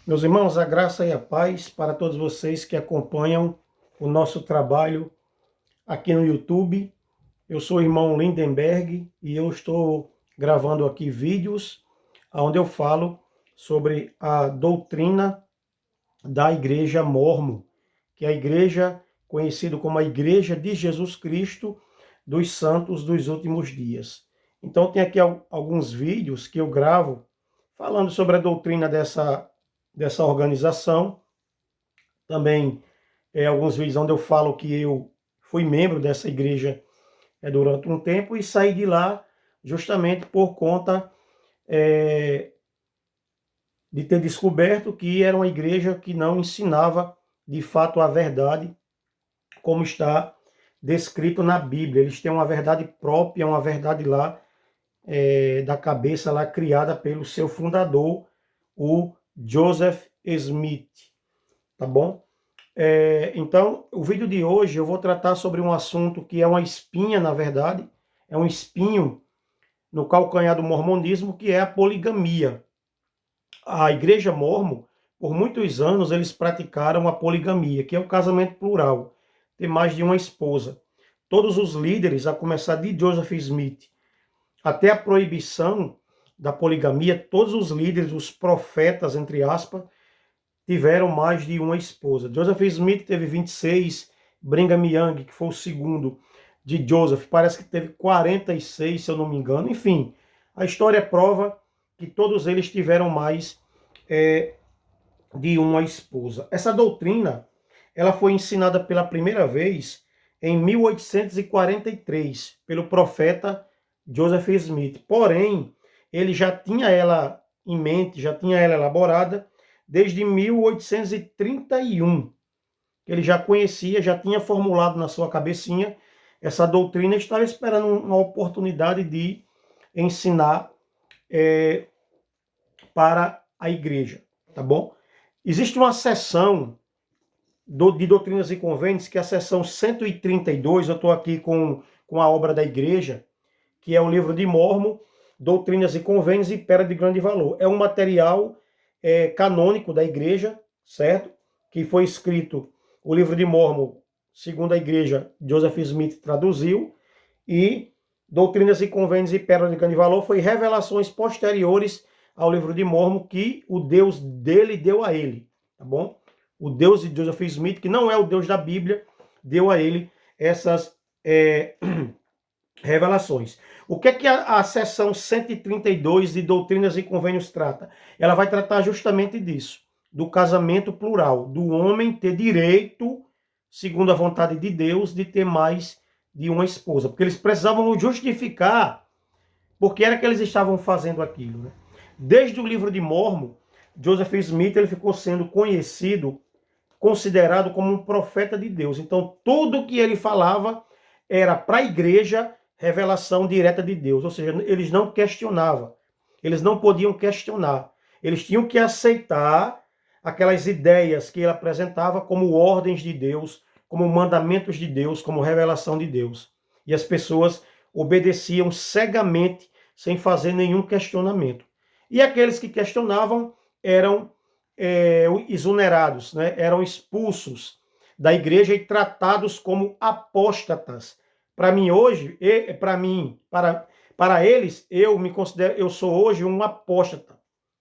Meus irmãos, a graça e a paz para todos vocês que acompanham o nosso trabalho aqui no YouTube. Eu sou o irmão Lindenberg e eu estou gravando aqui vídeos onde eu falo sobre a doutrina da Igreja Mórmon, que é a igreja conhecida como a Igreja de Jesus Cristo dos Santos dos Últimos Dias. Então tem aqui alguns vídeos que eu gravo falando sobre a doutrina dessa organização. Também alguns vídeos onde eu falo que eu fui membro dessa igreja durante um tempo e saí de lá justamente por conta de ter descoberto que era uma igreja que não ensinava de fato a verdade como está descrito na Bíblia. Eles têm uma verdade própria, uma verdade lá da cabeça lá criada pelo seu fundador, o Joseph Smith, tá bom? Então, o vídeo de hoje eu vou tratar sobre um assunto que é uma espinha, na verdade, é um espinho no calcanhar do mormonismo, que é a poligamia. A Igreja Mórmon, por muitos anos, eles praticaram a poligamia, que é o casamento plural, ter mais de uma esposa. Todos os líderes, a começar de Joseph Smith até a proibição da poligamia, todos os líderes, os profetas, entre aspas, tiveram mais de uma esposa. Joseph Smith teve 26, Brigham Young, que foi o segundo de Joseph, parece que teve 46, se eu não me engano. Enfim, a história prova que todos eles tiveram mais de uma esposa. Essa doutrina, ela foi ensinada pela primeira vez em 1843 pelo profeta Joseph Smith. Porém, ele já tinha ela em mente, já tinha ela elaborada desde 1831. Ele já conhecia, já tinha formulado na sua cabecinha essa doutrina e estava esperando uma oportunidade de ensinar para a igreja, tá bom? Existe uma seção de doutrinas e convênios, que é a seção 132, eu estou aqui com a obra da igreja, que é o livro de Mórmon, Doutrinas e Convênios e Pedra de Grande Valor. É um material canônico da igreja, certo? Que foi escrito, o livro de Mórmon, segundo a igreja, Joseph Smith traduziu, e Doutrinas e Convênios e Pedra de Grande Valor foi revelações posteriores ao livro de Mórmon que o Deus dele deu a ele, tá bom? O Deus de Joseph Smith, que não é o Deus da Bíblia, deu a ele essas revelações. O que é que a seção 132 de Doutrinas e Convênios trata? Ela vai tratar justamente disso, do casamento plural, do homem ter direito, segundo a vontade de Deus, de ter mais de uma esposa, porque eles precisavam justificar porque era que eles estavam fazendo aquilo, né? Desde o livro de Mórmon, Joseph Smith ele ficou sendo conhecido, considerado como um profeta de Deus. Então, tudo que ele falava era para a igreja revelação direta de Deus. Ou seja, eles não questionavam. Eles não podiam questionar. Eles tinham que aceitar aquelas ideias que ele apresentava como ordens de Deus, como mandamentos de Deus, como revelação de Deus. E as pessoas obedeciam cegamente, sem fazer nenhum questionamento. E aqueles que questionavam eram exonerados, né? Eram expulsos da igreja e tratados como apóstatas. Para mim hoje, para eles, eu sou hoje um apóstata,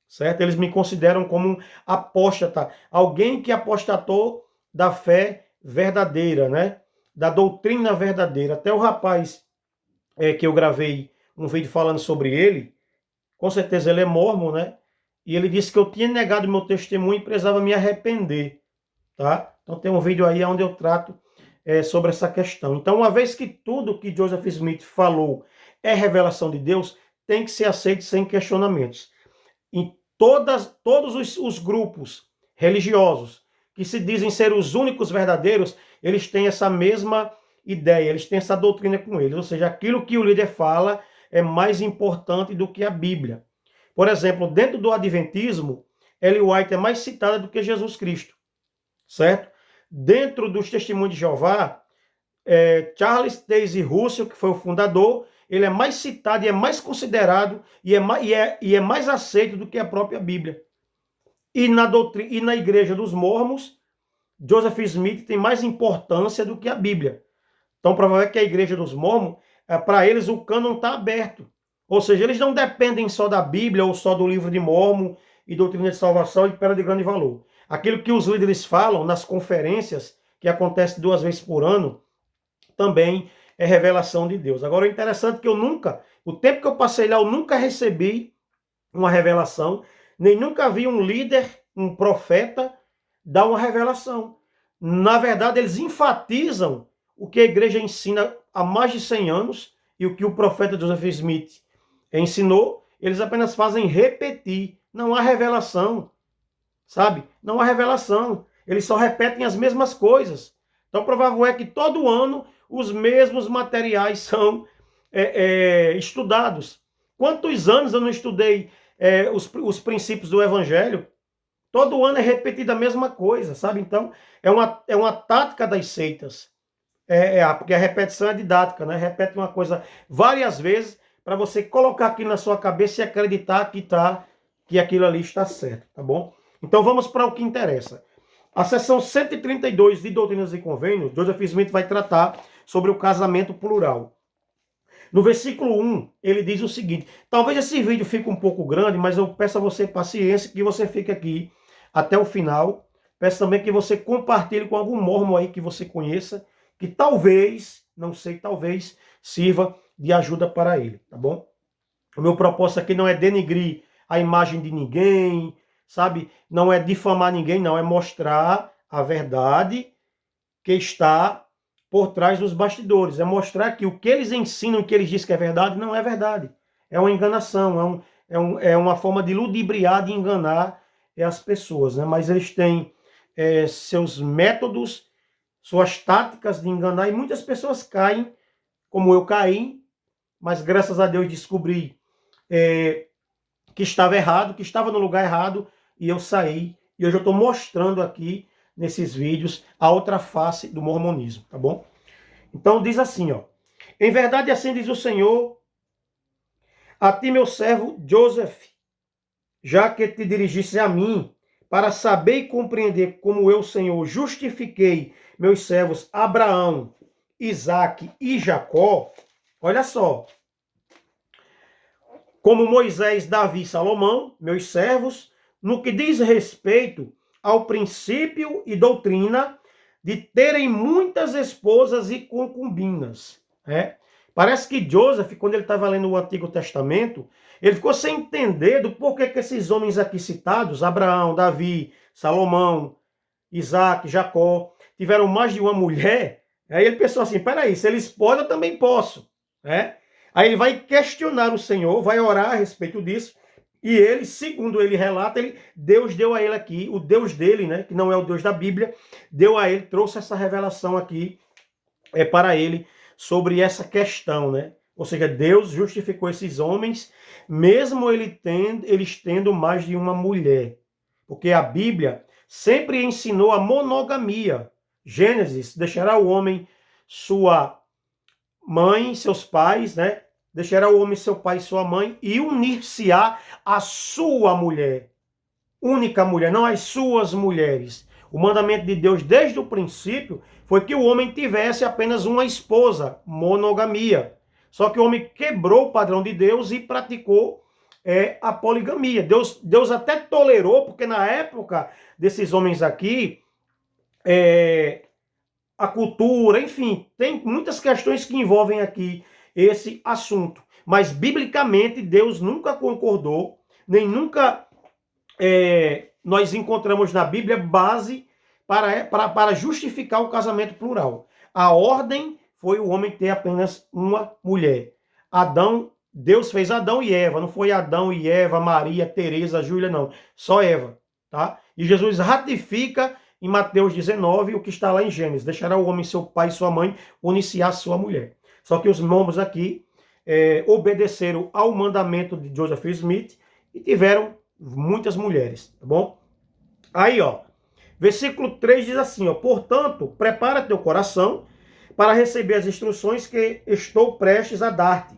certo? Eles me consideram como um apóstata, alguém que apostatou da fé verdadeira, né? Da doutrina verdadeira. Até o rapaz que eu gravei um vídeo falando sobre ele, com certeza ele é mórmon, né? E ele disse que eu tinha negado meu testemunho e precisava me arrepender, tá? Então tem um vídeo aí onde eu trato sobre essa questão. Então, uma vez que tudo que Joseph Smith falou é revelação de Deus, tem que ser aceito sem questionamentos. Em todos os grupos religiosos que se dizem ser os únicos verdadeiros, eles têm essa mesma ideia, eles têm essa doutrina com eles. Ou seja, aquilo que o líder fala é mais importante do que a Bíblia. Por exemplo, dentro do Adventismo, Ellen White é mais citada do que Jesus Cristo, certo? Dentro dos Testemunhos de Jeová, Charles Taze Russell, que foi o fundador, ele é mais citado e é mais considerado e é mais aceito do que a própria Bíblia. E na doutrina, e na igreja dos mormons, Joseph Smith tem mais importância do que a Bíblia. Então, provavelmente que a igreja dos mormons, para eles o cânon está aberto. Ou seja, eles não dependem só da Bíblia ou só do livro de Mormon e doutrina de salvação e pedra de grande valor. Aquilo que os líderes falam nas conferências, que acontece 2 vezes por ano, também é revelação de Deus. Agora, é interessante que o tempo que eu passei lá, eu nunca recebi uma revelação, nem nunca vi um líder, um profeta, dar uma revelação. Na verdade, eles enfatizam o que a igreja ensina há mais de 100 anos e o que o profeta Joseph Smith ensinou, eles apenas fazem repetir. Não há revelação, sabe? Não há revelação. Eles só repetem as mesmas coisas. Então, provável é que todo ano os mesmos materiais são estudados. Quantos anos eu não estudei os princípios do Evangelho? Todo ano é repetida a mesma coisa, sabe? Então, é uma tática das seitas. Porque a repetição é didática, né? Repete uma coisa várias vezes para você colocar aqui na sua cabeça e acreditar que aquilo ali está certo, tá bom? Então, vamos para o que interessa. A seção 132 de Doutrinas e Convênios, Joseph Smith vai tratar sobre o casamento plural. No versículo 1, ele diz o seguinte, talvez esse vídeo fique um pouco grande, mas eu peço a você paciência, que você fique aqui até o final. Peço também que você compartilhe com algum mormon aí que você conheça, que talvez, não sei, talvez, sirva de ajuda para ele, tá bom? O meu propósito aqui não é denigrir a imagem de ninguém, sabe? Não é difamar ninguém, não, é mostrar a verdade que está por trás dos bastidores. É mostrar que o que eles ensinam, que eles dizem que é verdade, não é verdade. É uma enganação, é uma forma de ludibriar, de enganar as pessoas, né? Mas eles têm seus métodos, suas táticas de enganar, e muitas pessoas caem, como eu caí, mas graças a Deus descobri que estava errado, que estava no lugar errado, e eu saí, e hoje eu estou mostrando aqui, nesses vídeos, a outra face do mormonismo, tá bom? Então diz assim, ó, em verdade assim diz o Senhor, a ti meu servo Joseph, já que te dirigiste a mim, para saber e compreender como eu, Senhor, justifiquei meus servos Abraão, Isaque e Jacó, olha só, como Moisés, Davi e Salomão, meus servos, no que diz respeito ao princípio e doutrina de terem muitas esposas e concubinas. Parece que Joseph, quando ele estava lendo o Antigo Testamento, ele ficou sem entender do porquê que esses homens aqui citados, Abraão, Davi, Salomão, Isaac, Jacó, tiveram mais de uma mulher. Aí ele pensou assim, peraí, se eles podem, eu também posso. Aí ele vai questionar o Senhor, vai orar a respeito disso, e ele, segundo ele relata, Deus deu a ele aqui, o Deus dele, né, que não é o Deus da Bíblia, deu a ele, trouxe essa revelação aqui para ele sobre essa questão, né? Ou seja, Deus justificou esses homens, mesmo eles tendo mais de uma mulher. Porque a Bíblia sempre ensinou a monogamia. Gênesis, deixará o homem sua mãe, seus pais, né? Deixará o homem seu pai e sua mãe e unir-se-á a sua mulher. Única mulher, não as suas mulheres. O mandamento de Deus desde o princípio foi que o homem tivesse apenas uma esposa, monogamia. Só que o homem quebrou o padrão de Deus e praticou a poligamia. Deus até tolerou, porque na época desses homens aqui, a cultura, enfim, tem muitas questões que envolvem aqui esse assunto. Mas, biblicamente, Deus nunca concordou, nem nunca nós encontramos na Bíblia base para justificar o casamento plural. A ordem foi o homem ter apenas uma mulher. Deus fez Adão e Eva, não foi Adão e Eva, Maria, Teresa, Júlia, não. Só Eva, tá? E Jesus ratifica em Mateus 19 o que está lá em Gênesis. Deixará o homem seu pai e sua mãe, unir-se à sua mulher. Só que os mormons aqui obedeceram ao mandamento de Joseph Smith e tiveram muitas mulheres, tá bom? Aí, ó, versículo 3 diz assim, ó, portanto, prepara teu coração para receber as instruções que estou prestes a dar-te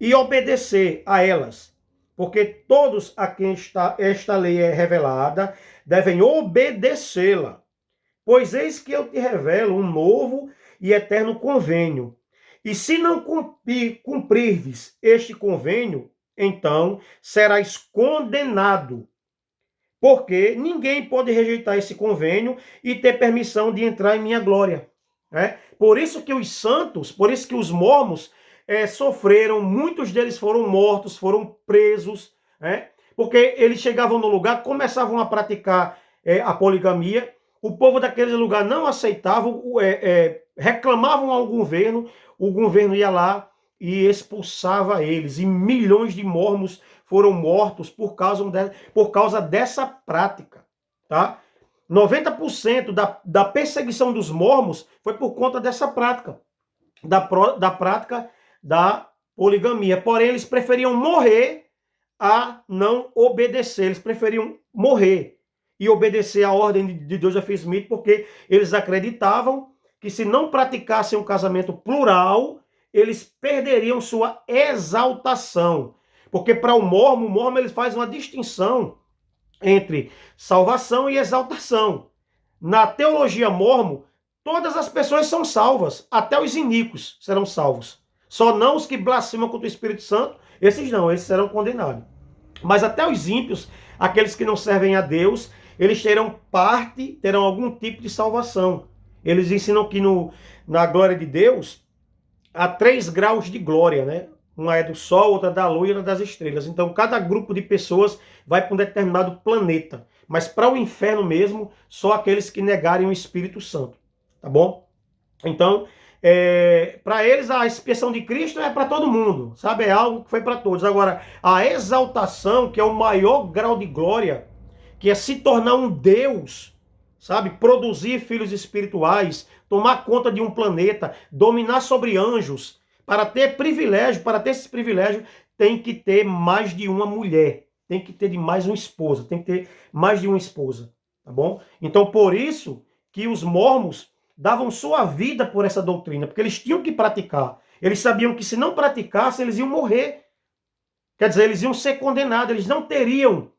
e obedecer a elas, porque todos a quem esta lei é revelada devem obedecê-la. Pois eis que eu te revelo um novo e eterno convênio. E se não cumprirdes este convênio, então serás condenado. Porque ninguém pode rejeitar esse convênio e ter permissão de entrar em minha glória. Né? Por isso que os santos, por isso que os mormons sofreram, muitos deles foram mortos, foram presos, né? Porque eles chegavam no lugar, começavam a praticar a poligamia, o povo daquele lugar não aceitava, reclamavam ao governo, o governo ia lá e expulsava eles, e milhões de mormons foram mortos por causa dessa prática, tá? 90% da perseguição dos mormons foi por conta dessa prática, da prática da poligamia. Porém, eles preferiam morrer a não obedecer, eles preferiam morrer e obedecer a ordem de Joseph Smith, porque eles acreditavam que se não praticassem um casamento plural, eles perderiam sua exaltação. Porque para o mormon ele faz uma distinção entre salvação e exaltação. Na teologia mormon, todas as pessoas são salvas, até os iníquos serão salvos. Só não os que blasfemam contra o Espírito Santo, esses não, esses serão condenados. Mas até os ímpios, aqueles que não servem a Deus, eles terão algum tipo de salvação. Eles ensinam que na glória de Deus há 3 graus de glória, né? Uma é do Sol, outra da Lua e outra das estrelas. Então, cada grupo de pessoas vai para um determinado planeta. Mas para o inferno mesmo, só aqueles que negarem o Espírito Santo. Tá bom? Então, para eles, a expiação de Cristo é para todo mundo. Sabe? É algo que foi para todos. Agora, a exaltação, que é o maior grau de glória, que é se tornar um Deus, sabe? Produzir filhos espirituais, tomar conta de um planeta, dominar sobre anjos. Para ter privilégio, para ter esse privilégio, tem que ter mais de uma mulher. Tem que ter de mais uma esposa. Tem que ter mais de uma esposa. Tá bom? Então, por isso que os mormons davam sua vida por essa doutrina, porque eles tinham que praticar. Eles sabiam que se não praticassem, eles iam morrer. Quer dizer, eles iam ser condenados. Eles não teriam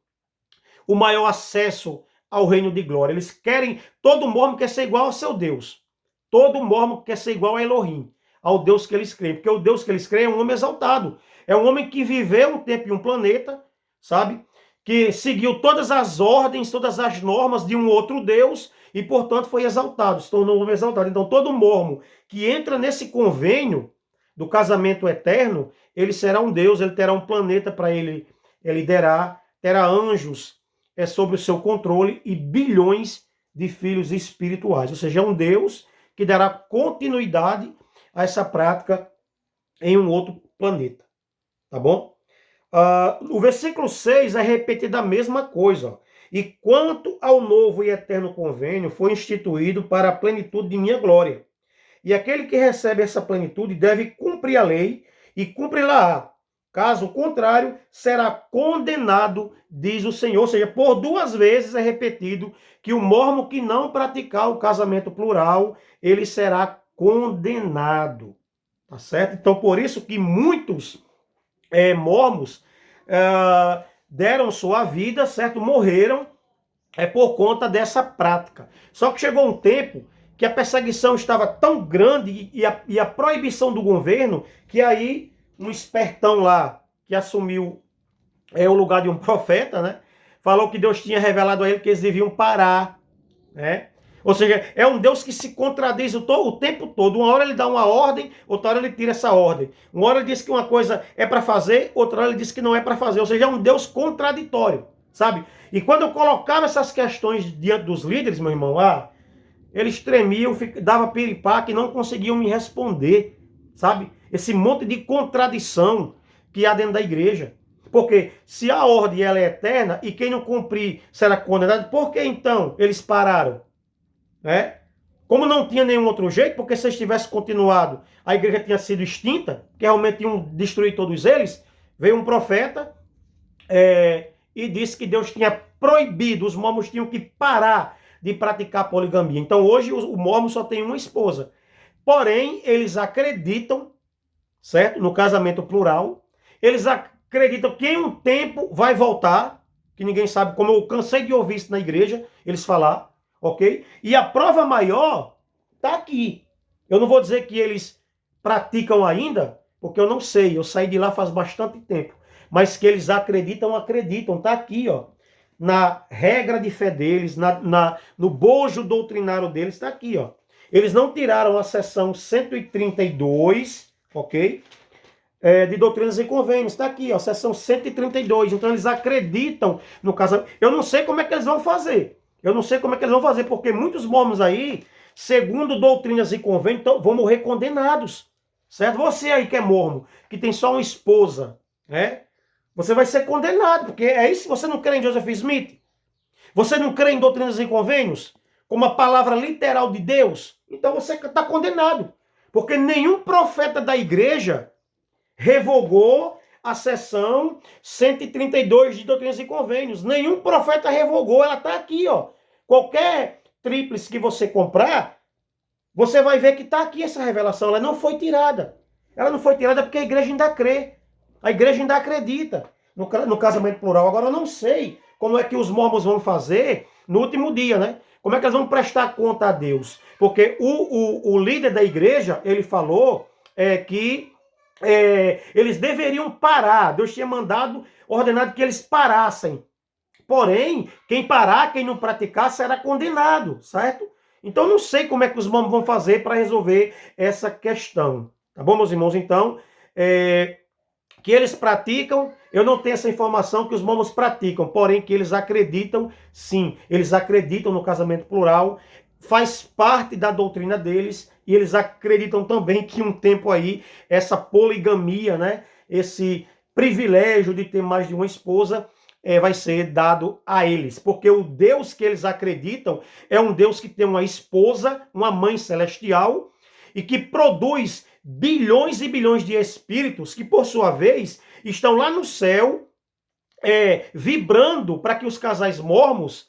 o maior acesso ao reino de glória. Eles querem, todo mormon quer ser igual ao seu Deus. Todo mormon quer ser igual a Elohim, ao Deus que eles creem. Porque o Deus que eles creem é um homem exaltado. É um homem que viveu um tempo em um planeta, sabe? Que seguiu todas as ordens, todas as normas de um outro Deus e, portanto, foi exaltado, se tornou um homem exaltado. Então, todo mormon que entra nesse convênio do casamento eterno, ele será um Deus, ele terá um planeta para ele liderar, terá anjos sobre o seu controle e bilhões de filhos espirituais. Ou seja, é um Deus que dará continuidade a essa prática em um outro planeta. Tá bom? O versículo 6 é repetido a mesma coisa. Ó. E quanto ao novo e eterno convênio, foi instituído para a plenitude de minha glória. E aquele que recebe essa plenitude deve cumprir a lei e cumpri-la-á. Caso contrário, será condenado, diz o Senhor. Ou seja, por 2 vezes é repetido que o mormon que não praticar o casamento plural, ele será condenado. Tá certo? Então, por isso que muitos mormons deram sua vida, certo? Morreram por conta dessa prática. Só que chegou um tempo que a perseguição estava tão grande e a proibição do governo, que aí um espertão lá, que assumiu o lugar de um profeta, né? Falou que Deus tinha revelado a ele que eles deviam parar, né? Ou seja, é um Deus que se contradiz o tempo todo. Uma hora ele dá uma ordem, outra hora ele tira essa ordem. Uma hora ele diz que uma coisa é para fazer, outra hora ele diz que não é para fazer. Ou seja, é um Deus contraditório, sabe? E quando eu colocava essas questões diante dos líderes, meu irmão, eles tremiam, dava piripaque, não conseguiam me responder, sabe? Esse monte de contradição que há dentro da igreja. Porque se a ordem ela é eterna e quem não cumprir será condenado, por que então eles pararam? Né? Como não tinha nenhum outro jeito, porque se eles tivessem continuado, a igreja tinha sido extinta, que realmente iam destruir todos eles, veio um profeta e disse que Deus tinha proibido, os mormons tinham que parar de praticar poligamia. Então hoje o mormon só tem uma esposa. Porém, eles acreditam, certo? No casamento plural. Eles acreditam que em um tempo vai voltar, que ninguém sabe, como eu cansei de ouvir isso na igreja, eles falar, ok? E a prova maior está aqui. Eu não vou dizer que eles praticam ainda, porque eu não sei, eu saí de lá faz bastante tempo. Mas que eles acreditam, acreditam. Está aqui, ó. Na regra de fé deles, no bojo doutrinário deles, está aqui, ó. Eles não tiraram a seção 132, ok? De doutrinas e convênios. Está aqui, ó, seção 132. Então eles acreditam no casamento. Eu não sei como é que eles vão fazer. Eu não sei como é que eles vão fazer, porque muitos mormons aí, segundo doutrinas e convênios, vão morrer condenados. Certo? Você aí que é mormon, que tem só uma esposa, né? Você vai ser condenado, porque é isso. Você não crê em Joseph Smith? Você não crê em doutrinas e convênios? Como a palavra literal de Deus? Então você está condenado. Porque nenhum profeta da igreja revogou a seção 132 de doutrinas e convênios. Nenhum profeta revogou, ela está aqui, ó. Qualquer tríplice que você comprar, você vai ver que está aqui essa revelação. Ela não foi tirada. Ela não foi tirada porque a igreja ainda crê. A igreja ainda acredita no casamento plural. Agora eu não sei como é que os mormons vão fazer no último dia, né? Como é que eles vão prestar conta a Deus? Porque o líder da igreja, ele falou que eles deveriam parar. Deus tinha ordenado que eles parassem. Porém, quem parar, quem não praticar, será condenado, certo? Então, não sei como é que os mormons vão fazer para resolver essa questão. Tá bom, meus irmãos? Então, que eles praticam, eu não tenho essa informação que os mormons praticam, porém que eles acreditam, sim, eles acreditam no casamento plural, faz parte da doutrina deles, e eles acreditam também que um tempo aí, essa poligamia, né, esse privilégio de ter mais de uma esposa, vai ser dado a eles, porque o Deus que eles acreditam é um Deus que tem uma esposa, uma mãe celestial, e que produz bilhões e bilhões de espíritos que, por sua vez, estão lá no céu, vibrando para que os casais mormons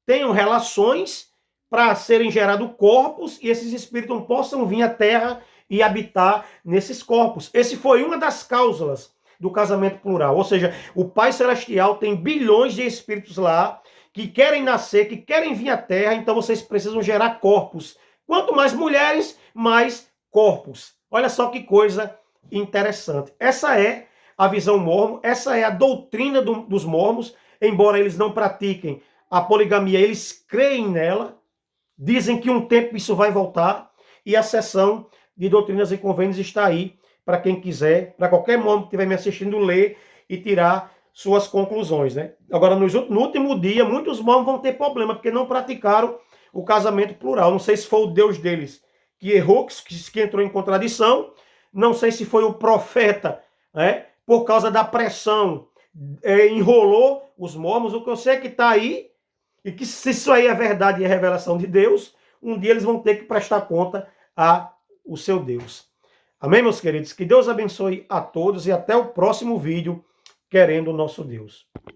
tenham relações para serem gerados corpos e esses espíritos possam vir à Terra e habitar nesses corpos. Esse foi uma das cláusulas do casamento plural. Ou seja, o Pai Celestial tem bilhões de espíritos lá que querem nascer, que querem vir à Terra, então vocês precisam gerar corpos. Quanto mais mulheres, mais corpos. Olha só que coisa interessante. Essa é a visão mormon, essa é a doutrina dos mormons, embora eles não pratiquem a poligamia, eles creem nela, dizem que um tempo isso vai voltar, e a seção de doutrinas e convênios está aí para quem quiser, para qualquer mormon que estiver me assistindo, ler e tirar suas conclusões, né? Agora, no último dia, muitos mormons vão ter problema, porque não praticaram o casamento plural. Não sei se foi o Deus deles que errou, que entrou em contradição. Não sei se foi o profeta, né, por causa da pressão, enrolou os mormons. O que eu sei é que está aí, e que se isso aí é verdade e é revelação de Deus, um dia eles vão ter que prestar conta ao seu Deus. Amém, meus queridos? Que Deus abençoe a todos e até o próximo vídeo, querendo o nosso Deus.